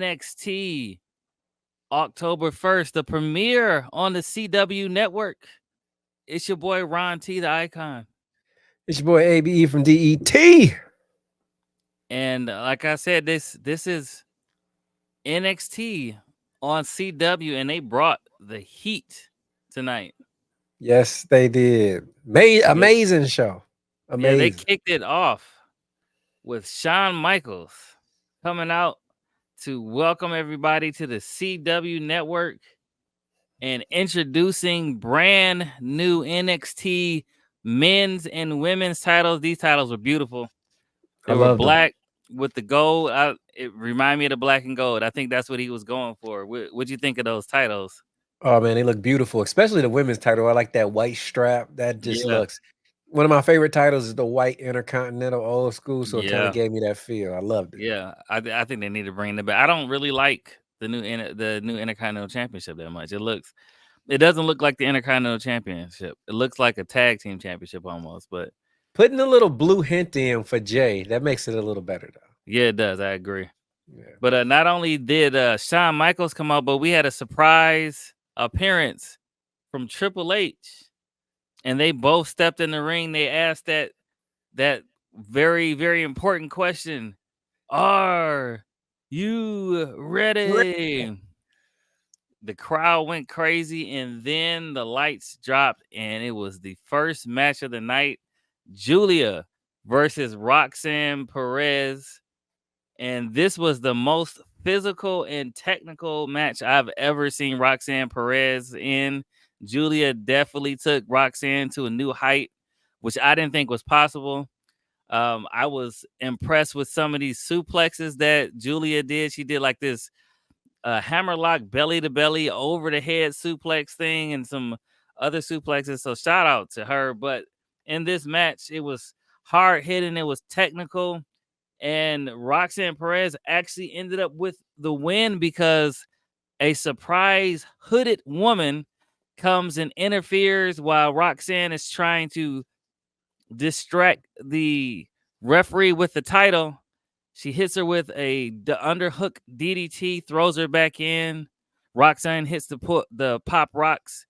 NXT October 1st, the premiere on the CW network. It's your boy Ron T, the icon. It's your boy ABE from DET. And like I said, this is NXT on CW, and they brought the heat tonight. Yes, they did. Yeah, Amazing show. yeah, they Amazing. kicked it off with Shawn Michaels coming out to welcome everybody to the CW network and introducing brand new NXT men's and women's titles. These titles were beautiful. I They were loved them. black with the gold. It reminded me of the black and gold. I think that's what he was going for. What'd you think of those titles? Oh man, they look beautiful, especially the women's title. I like that white strap. That just Yeah, looks. One of my favorite titles is the white Intercontinental old school, so it kind of yeah, gave me that feel. I loved it. yeah. I think they need to bring them back. I don't really like the new Intercontinental Championship that much. It doesn't look like the Intercontinental Championship. It looks like a tag team championship almost. But Putting a little blue hint in for Jay, that makes it a little better though. yeah, it does. I agree. Yeah. But not only did Shawn Michaels come out, but we had a surprise appearance from Triple H, and they both stepped in the ring. They asked that very, very important question: Are you ready? The crowd went crazy, and then the lights dropped, and it was the first match of the night: Julia versus Roxanne Perez. And this was the most physical and technical match I've ever seen Roxanne Perez in. Julia definitely took Roxanne to a new height, which I didn't think was possible. I was impressed with some of these suplexes that Julia did. She did like this hammerlock belly to belly over the head suplex thing and some other suplexes. So shout out to her. But in this match, it was hard hitting, it was technical, and Roxanne Perez actually ended up with the win because a surprise hooded woman comes and interferes while Roxanne is trying to distract the referee with the title. She hits her with the underhook DDT, throws her back in. Roxanne hits the pop rocks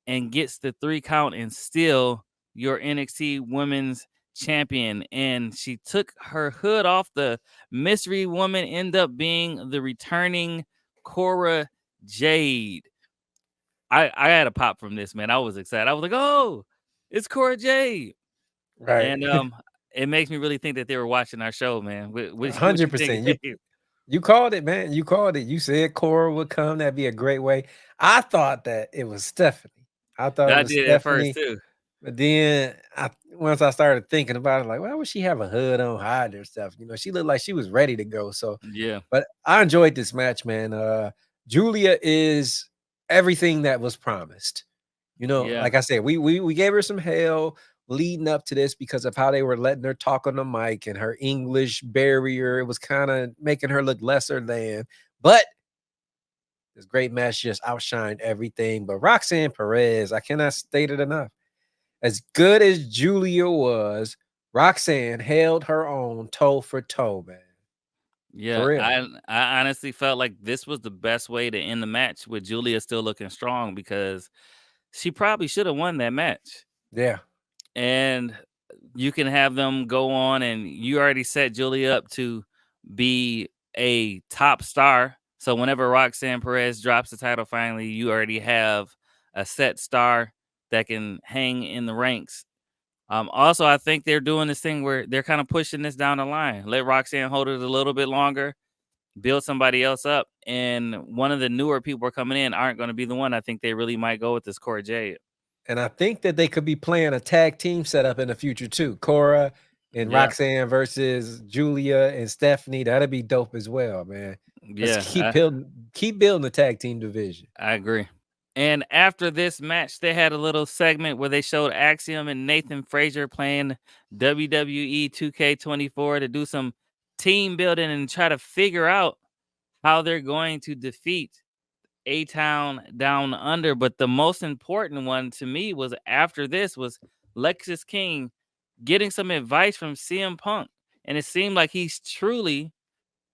and gets the 3 count and still your NXT Women's Champion. And she took her hood off. The mystery woman ended up being the returning Cora Jade. I had a pop from this, man. I was excited. I was like, oh, it's Cora Jade. Right. And it makes me really think that they were watching our show, man. What you think? 100%. You called it, man. You called it. You said Cora would come. That'd be a great way. I thought that it was Stephanie. I thought it I was did at first Stephanie. too. But then once I started thinking about it, like, why would she have a hood on, hide her stuff? You know, she looked like she was ready to go. So, Yeah, but I enjoyed this match, man. Julia is everything that was promised. You know, yeah, like I said, we gave her some hell leading up to this because of how they were letting her talk on the mic and her English barrier. It was kind of making her look lesser than. But this great match just outshined everything. But Roxanne Perez, I cannot state it enough. As good as Julia was, Roxanne held her own toe for toe, man. For yeah. real. I honestly felt like this was the best way to end the match with Julia still looking strong because she probably should have won that match. Yeah. And you can have them go on, and you already set Julia up to be a top star. So whenever Roxanne Perez drops the title finally, you already have a set star that can hang in the ranks. Also, I think they're doing this thing where they're kind of pushing this down the line. Let Roxanne hold it a little bit longer, build somebody else up, and one of the newer people coming in aren't going to be the one. I think they really might go with this Cora Jade. And I think that they could be playing a tag team setup in the future too. Cora and Yeah, Roxanne versus Julia and Stephanie. That'd be dope as well, man. Let's yeah, keep building the tag team division. I agree. And after this match, they had a little segment where they showed Axiom and Nathan Frazier playing WWE 2K24 to do some team building and try to figure out how they're going to defeat A-Town Down Under. But the most important one to me was after this was Lexus King getting some advice from CM Punk. And it seemed like he's truly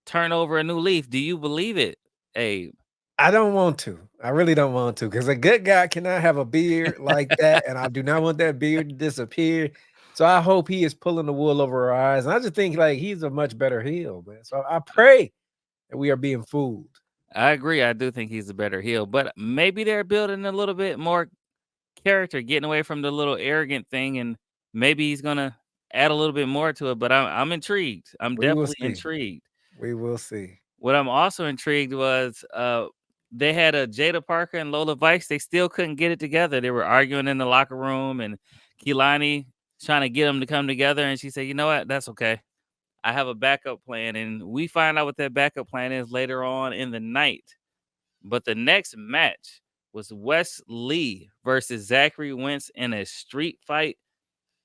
turn over a new leaf. Do you believe it, Abe? I don't want to. I really don't want to because a good guy cannot have a beard like that, and I do not want that beard to disappear. So I hope he is pulling the wool over our eyes. And I just think like he's a much better heel, man. So I pray that we are being fooled. I agree. I do think he's a better heel, but maybe they're building a little bit more character, getting away from the little arrogant thing, and maybe he's gonna add a little bit more to it. But I'm intrigued. I'm We will definitely see. intrigued. We will see. What I'm also intrigued was they had a Jada Parker and Lola Vice. They still couldn't get it together. They were arguing in the locker room, and Kehlani trying to get them to come together. And she said, "You know what? That's okay. I have a backup plan." And we find out what that backup plan is later on in the night. But the next match was Wes Lee versus Zachary Wentz in a street fight.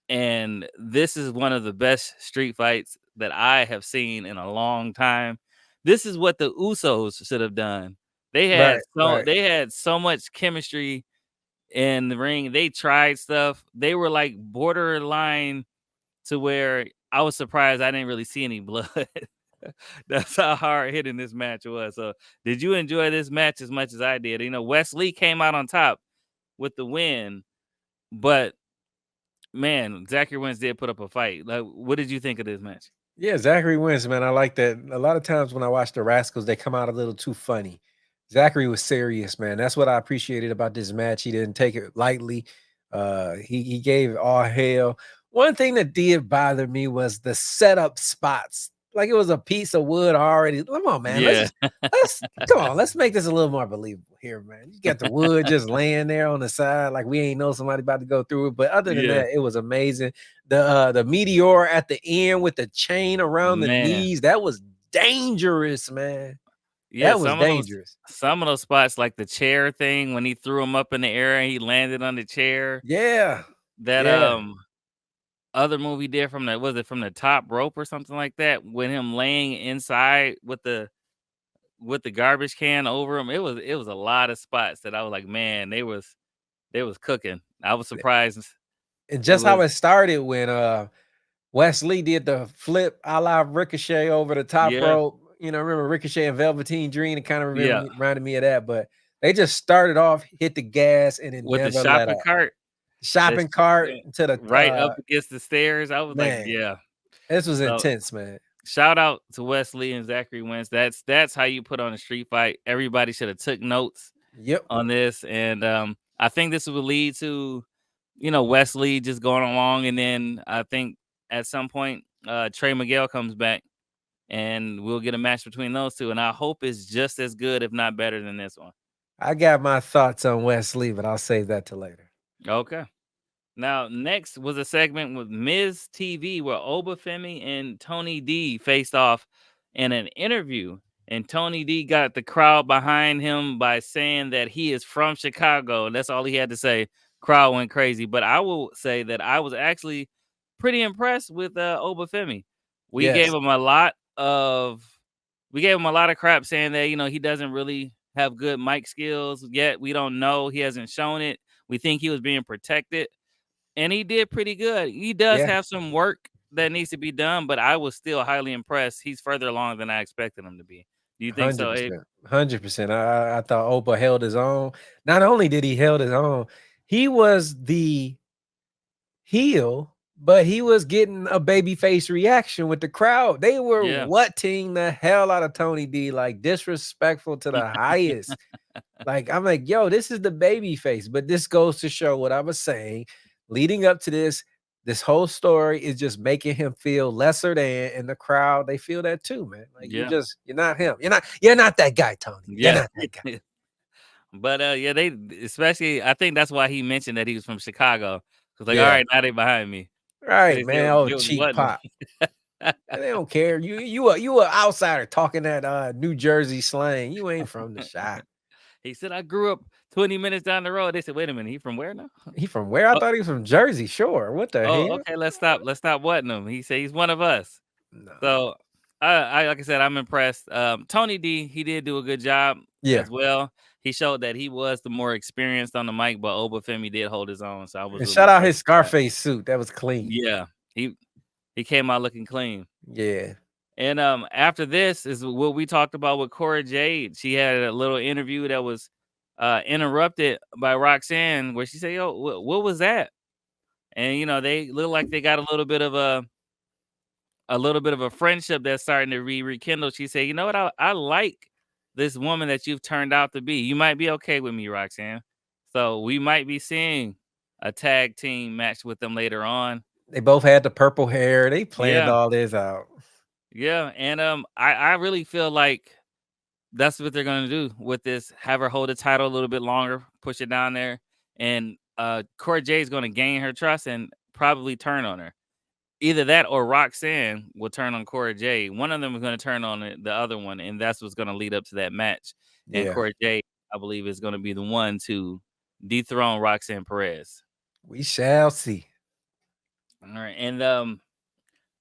And this is one of the best street fights that I have seen in a long time. This is what the Usos should have done. Right, right. They had so much chemistry in the ring. They tried stuff. They were like borderline to where I was surprised I didn't really see any blood. That's how hard hitting this match was. So, did you enjoy this match as much as I did? You know, Wes Lee came out on top with the win, but man, Zachary Wentz did put up a fight. Like, what did you think of this match? Yeah, Zachary wins, man. I like that. A lot of times when I watch the Rascals, they come out a little too funny. Zachary was serious, man. That's what I appreciated about this match. He didn't take it lightly. He gave all hell. One thing that did bother me was the setup spots. Like it was a piece of wood already. Come on, man. Yeah, Let's come on. Let's make this a little more believable here, man. You got the wood just laying there on the side, like we ain't know somebody about to go through it. But other than yeah, that, it was amazing. The meteor at the end with the chain around the man. knees, that was dangerous, man. Yeah, That was dangerous. some of those spots, like the chair thing when he threw him up in the air and he landed on the chair. Yeah. That Yeah. other movie did from the was it from the top rope or something like that? With him laying inside with the garbage can over him. It was a lot of spots that I was like, man, they was cooking. I was surprised. And It just how was it started when Wesley did the flip a la Ricochet over the top yeah, rope. You know, remember Ricochet and Velveteen Dream? It kind of yeah. reminded me of that. But they just started off, hit the gas, and it With the never let shopping up. cart Shopping that's cart to the right up against the stairs. I was like, man. yeah. This was So intense, man. shout out to Wesley and Zachary Wentz. That's how you put on a street fight. Everybody should have took notes Yep. on this, and I think this will lead to, you know, Wesley just going along, and then I think at some point Trey Miguel comes back, and we'll get a match between those two, and I hope it's just as good, if not better, than this one. I got my thoughts on Wesley, but I'll save that till later. Okay. Now, next was a segment with Ms. TV where Obafemi and Tony D faced off in an interview. And Tony D got the crowd behind him by saying that he is from Chicago. And that's all he had to say. Crowd went crazy. But I will say that I was actually pretty impressed with Obafemi. We gave Yes. him a lot of crap saying that, you know, he doesn't really have good mic skills yet. We don't know. He hasn't shown it. We think he was being protected. And he did pretty good. He does Yeah. have some work that needs to be done, but I was still highly impressed. He's further along than I expected him to be. Do you think so, Abe? 100%. 100%. I thought Opa held his own. Not only did he held his own, he was the heel, but he was getting a babyface reaction with the crowd. They were Yeah. whatting the hell out of Tony D, like disrespectful to the highest. Like, I'm like, yo, this is the baby face. But this goes to show what I was saying. Leading up to this whole story is just making him feel lesser than, and the crowd, they feel that too, man. Like Yeah. you're not him. You're not that guy, Tony. You're Yeah. not that guy. But yeah, they especially I think that's why he mentioned that he was from Chicago. Cause like, all Yeah. right, now they behind me. Right, They man. still Oh, they was cheap wanting pop. They don't care. You a outsider talking that New Jersey slang. You ain't from the shop. He said, I grew up 20 minutes down the road. They said, wait a minute, he from where now? He from where? I Oh, thought he was from Jersey Shore. What the oh, hell? okay, let's stop. Let's stop whatting him. He said he's one of us. No. So I like I said, I'm impressed. Tony D, he did do a good job Yeah. as well. He showed that he was the more experienced on the mic, but Obafemi did hold his own. So I was And really shout out impressed his with that. Scarface suit. That was clean. Yeah, he came out looking clean. Yeah. And after this is what we talked about with Cora Jade. She had a little interview that was interrupted by Roxanne, where she said, "Yo, what was that?" And they look like they got a little bit of a friendship that's starting to rekindle. She said, "You know what? I like this woman that you've turned out to be. You might be okay with me, Roxanne. So we might be seeing a tag team match with them later on." They both had the purple hair. They planned Yeah, all this out. yeah, and I really feel like that's what they're gonna do with this. Have her hold the title a little bit longer, push it down there, and Cora Jade is gonna gain her trust and probably turn on her. Either that or Roxanne will turn on Cora Jade. One of them is gonna turn on the other one, and that's what's gonna lead up to that match. And Yeah, Cora Jade, I believe, is gonna be the one to dethrone Roxanne Perez. we shall see. All right, and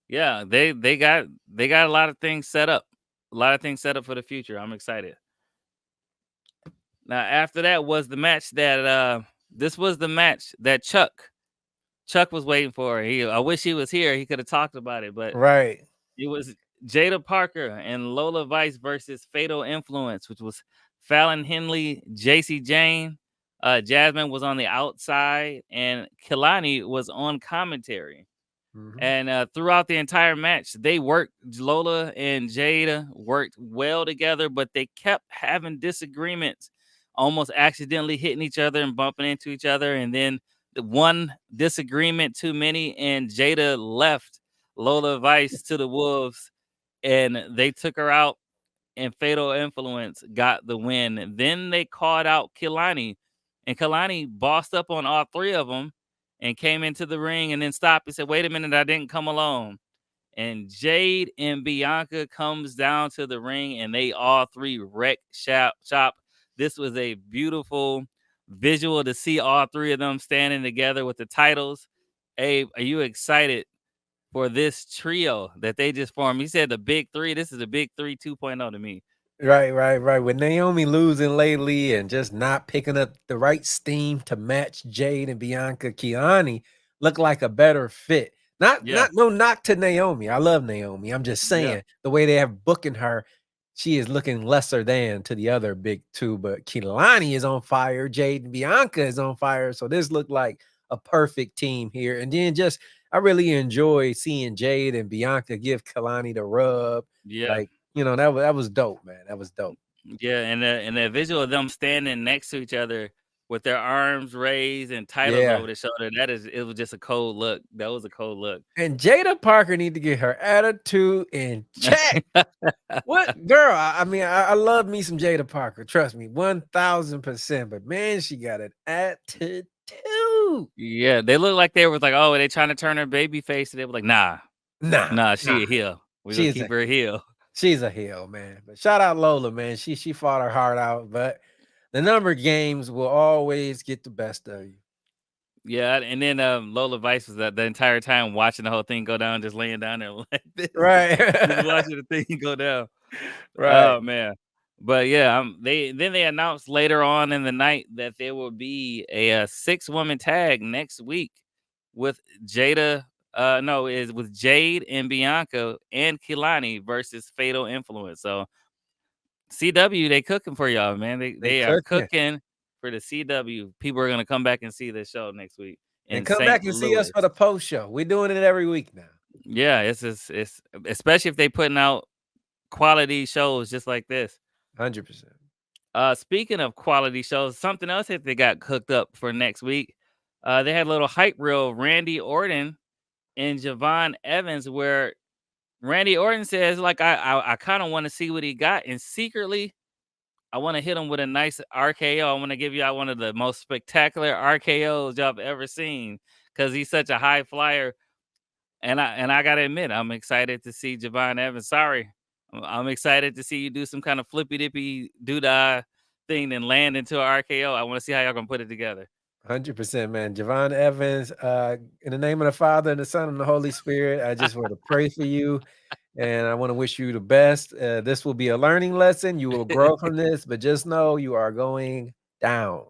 yeah, they got a lot of things set up, a lot of things set up for the future. I'm excited. Now, after that was the match that this was the match that Chuck was waiting for. I wish he was here. He could have talked about it, but Right. it was Jada Parker and Lola Vice versus Fatal Influence, which was Fallon Henley, JC Jane. Jasmine was on the outside, and Kilani was on commentary. Mhm. And throughout the entire match, they worked. Lola and Jada worked well together, but they kept having disagreements, almost accidentally hitting each other and bumping into each other. And then the one disagreement too many, and Jada left Lola Vice to the wolves, and they took her out. And Fatal Influence got the win. And then they called out Kilani, and Kilani bossed up on all three of them and came into the ring and then stopped and said, "Wait a minute, I didn't come alone." And Jade and Bianca comes down to the ring, and they all three wreck shop. This was a beautiful visual to see all three of them standing together with the titles. Abe, are you excited for this trio that they just formed? He said the big three. This is the big three 2.0 to me. Right. With Naomi losing lately and just not picking up the right steam to match Jade and Bianca, Kiani look like a better fit. Yeah, Not no knock to Naomi. I love Naomi. I'm just yeah, saying the way they have booking her, she is looking lesser than to the other big two. But Kilani is on fire. Jade and Bianca is on fire. So this looked like a perfect team here. And then just I really enjoy seeing Jade and Bianca give Kalani the rub. yeah. Like, that was dope, man. That was dope. Yeah, and the visual of them standing next to each other with their arms raised and titles Yeah. over their shoulder, it was just a cold look. That was a cold look. And Jada Parker need to get her attitude in check. What girl? I mean, I love me some Jada Parker. Trust me, 1000%. But man, she got an attitude. Yeah, they look like they was like, oh, they trying to turn her baby face, and they were like, nah, Nah, nah, nah. she a heel. We She gonna is keep a her heel. she's a heel, man. But shout out Lola, man. She fought her heart out. But the number games will always get the best of you. Yeah, and then Lola Vice was the entire time watching the whole thing go down, just laying down there like this, just Right. watching the thing go down. Right. Oh man. But yeah, they announced later on in the night that there will be a 6-woman tag next week with Jada no, is with Jade and Bianca and Kilani versus Fatal Influence. So CW, they cooking for y'all, man. They They they are cooking. cooking for the CW. People are gonna come back and see this show next week And in come St. back and see us Louis. for the post show. We're doing it every week now. Yeah, it's especially if they putting out quality shows just like this. 100%. Speaking of quality shows, something else that they got cooked up for next week. They had a little hype reel of Randy Orton and Javon Evans, where Randy Orton says, like, I kind of want to see what he got, and secretly, I want to hit him with a nice RKO. I want to give you out one of the most spectacular RKOs y'all have ever seen because he's such a high flyer. And I gotta admit, I'm excited to see Javon Evans. Sorry, I'm excited to see you do some kind of flippy dippy doodah thing and land into an RKO. I want to see how y'all gonna put it together. 100%, man. Javon Evans, in the name of the Father and the Son and the Holy Spirit, I just want to pray for you and I want to wish you the best. This will be a learning lesson. You will grow from this, but just know you are going down.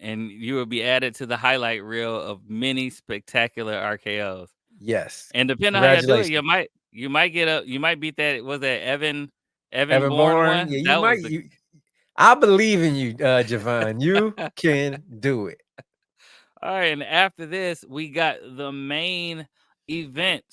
And you will be added to the highlight reel of many spectacular RKOs. Yes. And depending on how y'all do it, Congratulations. you might beat that. Was that Evan Evan Bourne Bourne. one? Yeah, you That might was the I believe in you, Javon. You can do it. all right. And after this, we got the main event.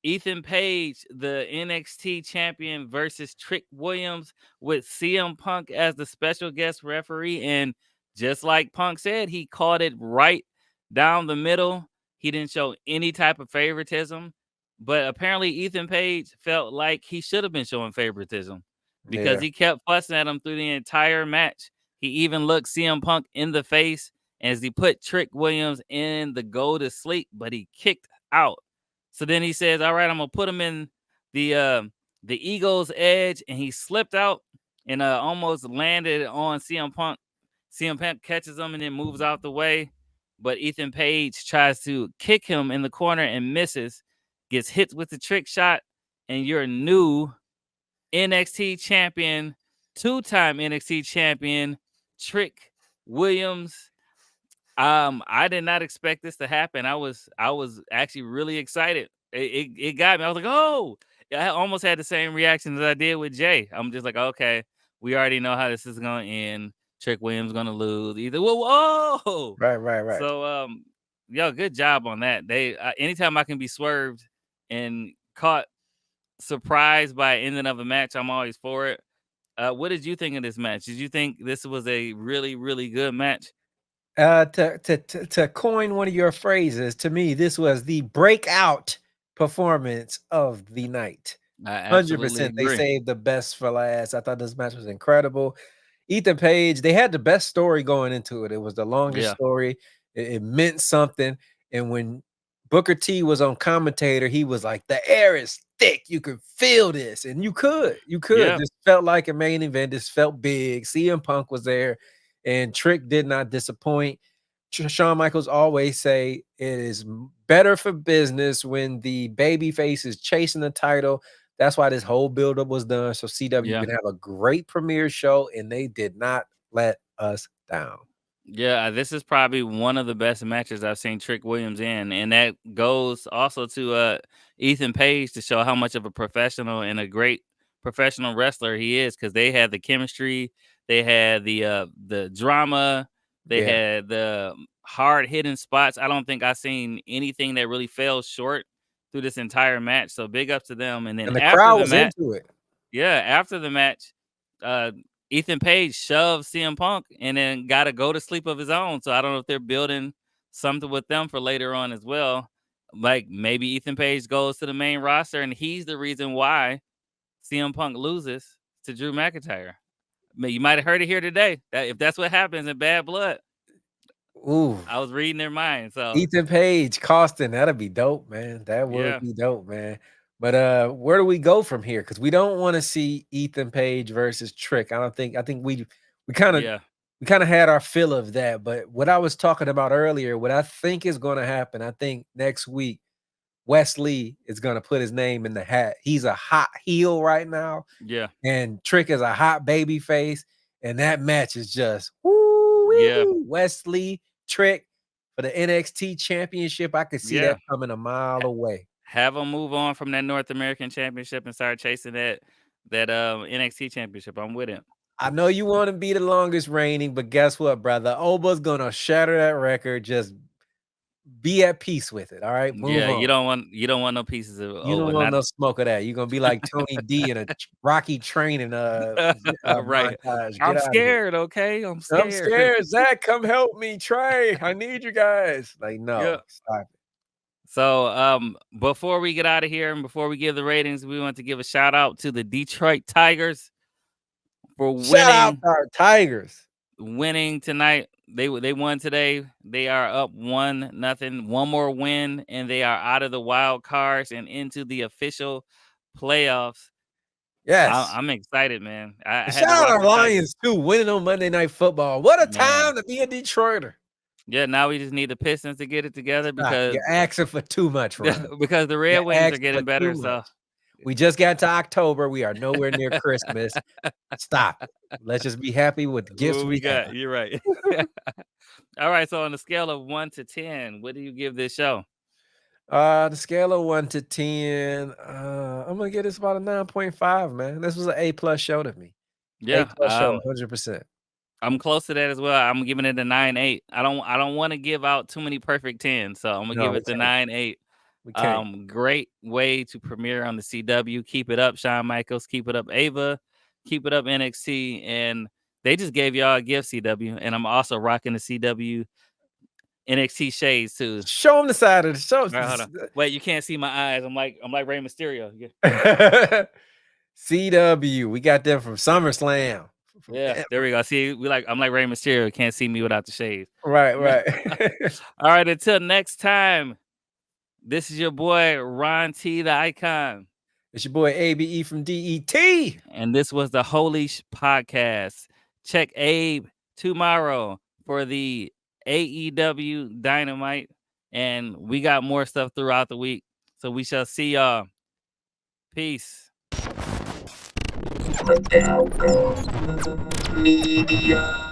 Ethan Page, the NXT champion, versus Trick Williams with CM Punk as the special guest referee. And just like Punk said, he called it right down the middle. He didn't show any type of favoritism. But apparently, Ethan Page felt like he should have been showing favoritism because Yeah. he kept fussing at him through the entire match. He even looked CM Punk in the face as he put Trick Williams in the go to sleep, but he kicked out. So then he says, "All right, I'm gonna put him in the Eagle's Edge," and he slipped out and almost landed on CM Punk. CM Punk catches him and then moves out the way, but Ethan Page tries to kick him in the corner and misses, gets hit with the trick shot, and your new NXT champion, two-time NXT champion, Trick Williams. I did not expect this to happen. I was actually really excited. It got me. I was like, oh, I almost had the same reaction that I did with Jay. I'm just like, okay, we already know how this is gonna end. Trick Williams gonna lose. Either whoa. Right, right, right. So yo, good job on that. They anytime I can be swerved and caught surprised by ending of a match, I'm always for it. What did you think of this match? Did you think this was a really, really good match? To coin one of your phrases, to me, this was the breakout performance of the night. I absolutely 100%. They agree. saved the best for last. I thought this match was incredible. Ethan Page, they had the best story going into it. It was the longest Yeah, story. It meant something. And when Booker T was on commentator, he was like, the air is thick. You could feel this. And you could. You could. yeah, This felt like a main event. This felt big. CM Punk was there, and Trick did not disappoint. Shawn Michaels always say it is better for business when the baby face is chasing the title. That's why this whole buildup was done. So CW yeah, can have a great premiere show, and they did not let us down. yeah. This is probably one of the best matches I've seen Trick Williams in, and that goes also to Ethan Page to show how much of a professional and a great professional wrestler he is. Because they had the chemistry, they had the drama, they Yeah. had the hard hitting spots. I don't think I've seen anything that really fell short through this entire match. So big ups to them. And then And the after crowd the was match. into it. Yeah, after the match, uh, Ethan Page shoved CM Punk and then got a go to sleep of his own. So I don't know if they're building something with them for later on as well. Like maybe Ethan Page goes to the main roster and he's the reason why CM Punk loses to Drew McIntyre. You might have heard it here today. That if that's what happens in Bad Blood, Ooh. I was reading their minds. So Ethan Page, Costin, that'd be dope, man. That would yeah, be dope, man. But where do we go from here? Because we don't want to see Ethan Page versus Trick. I think we kind of yeah, had our fill of that. But what I was talking about earlier, what I think is going to happen, I think next week Wesley is going to put his name in the hat. He's a hot heel right now, yeah, and Trick is a hot baby face, and that match is just woo yeah, Wesley Trick for the NXT championship. I could see yeah. that coming a mile away. Have them move on from that North American Championship and start chasing that NXT Championship. I'm with it. I know you want to be the longest reigning, but guess what, brother? Oba's gonna shatter that record. Just be at peace with it. All right, move Yeah, on. you don't want no pieces of You don't over. want Not no smoke of that. You're gonna be like Tony D in a Rocky training right. montage. Get I'm out of here. scared. Okay, I'm I'm scared. scared. Zach, come help me. Trey, I need you guys. Like, Yeah. no, stop it. So before we get out of here and before we give the ratings, we want to give a shout out to the Detroit Tigers for Shout out to our Tigers. winning tonight. They won today. They are up 1-0. One more win, and they are out of the wild cards and into the official playoffs. Yes. I'm excited, man. I And had shout to out rock our the Tigers, Lions too, winning on Monday Night Football. What a man. time to be a Detroiter. Yeah, now we just need the Pistons to get it together Stop. because You're asking for too much, Ron. because the Red You're Wings are asking for getting better. too So much. We just got to October. We are nowhere near Christmas. Stop it. Let's just be happy with the gifts what we we have. got? You're right. All right. So on a scale of 1 to 10, what do you give this show? The scale of 1 to 10, I'm gonna give this about a 9.5, man. This was an A+ show to me. A+ Yeah, show, 100%. I'm close to that as well. I'm giving it a 9.8. I don't want to give out too many perfect 10s, so I'm gonna No, give we it the can't. 9.8. We can't. Great way to premiere on the CW. Keep it up, Shawn Michaels. Keep it up, Ava. Keep it up, NXT. And they just gave y'all a gift, CW. And I'm also rocking the CW NXT shades too. Show them the side of the show. All right, hold on. Wait, you can't see my eyes. I'm like Rey Mysterio. Yeah. CW, we got them from SummerSlam. Yeah, there we go. See, I'm like Rey Mysterio. Can't see me without the shades. Right. All right, until next time. This is your boy Ron T, the Icon. It's your boy ABE from DET. And this was the Holy Shhh Podcast. Check Abe tomorrow for the AEW Dynamite. And we got more stuff throughout the week. So we shall see y'all. Peace. Media.